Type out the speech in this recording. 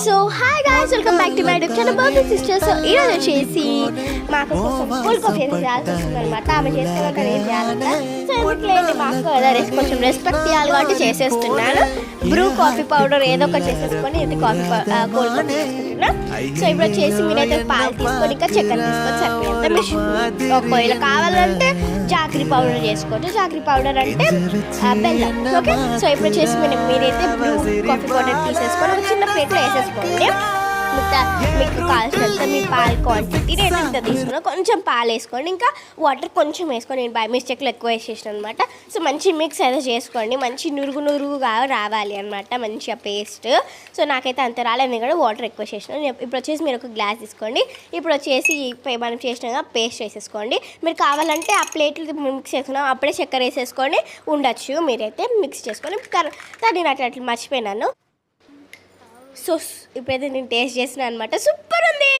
So hi guys, welcome back to my YouTube channel birthday sister. So ఈరోజు వచ్చేసి మాకు full coffee చేయాల్సి వస్తుంది అనమాట. ఆమె చేస్తే ఏం చేయాలంట. సో ఎందుకులేండి, మాకు కదా కొంచెం రెస్పెక్ట్ ఇవ్వాలి కాబట్టి చేసేస్తున్నాను. బ్రూ కాఫీ పౌడర్ ఏదో ఒకటి చేసేసుకొని ఇది కాఫీ కోల్డ్ కాఫీ చేసుకుంటున్నా. సో ఇప్పుడు వచ్చేసి మీరైతే పాలు తీసుకొని ఇంకా చక్కెర తీసుకొని సరిపోయేంత మీరు ఒకవేళ కావాలంటే జాగ్రీ పౌడర్ చేసుకోవచ్చు. జాగ్రీ పౌడర్ అంటే బెల్లం. ఓకే, సో ఇప్పుడు వచ్చేసి మీరైతే బ్రూ కాఫీ పౌడర్ తీసేసుకొని ఒక చిన్న ప్లేట్లో వేసేసుకోండి. మీకు కావాల్సినంత మీ పాలు క్వాంటిటీ నేను ఎంత తీసుకున్నా కొంచెం పాలు వేసుకోండి, ఇంకా వాటర్ కొంచెం వేసుకొని. నేను బై మిస్టేక్లో ఎక్కువ వేసేసాను అనమాట. సో మంచి మిక్స్ అయితే చేసుకోండి, మంచి నురుగుగా రావాలి అనమాట, మంచిగా పేస్ట్. సో నాకైతే అంత రాలేదు, నేను కూడా వాటర్ ఎక్కువ చేసినాను. ఇప్పుడు వచ్చేసి మీరు ఒక గ్లాస్ తీసుకోండి. ఇప్పుడు వచ్చేసి మనం చేసినాక పేస్ట్ వేసేసుకోండి. మీరు కావాలంటే ఆ ప్లేట్లు మిక్స్ చేసుకున్నాం అప్పుడే చక్కెర వేసేసుకొని ఉండొచ్చు. మీరైతే మిక్స్ చేసుకొని నేను అట్లా మర్చిపోయినాను. సో ఇప్పుడైతే నేను టేస్ట్ చేసినాను అనమాట. సూపర్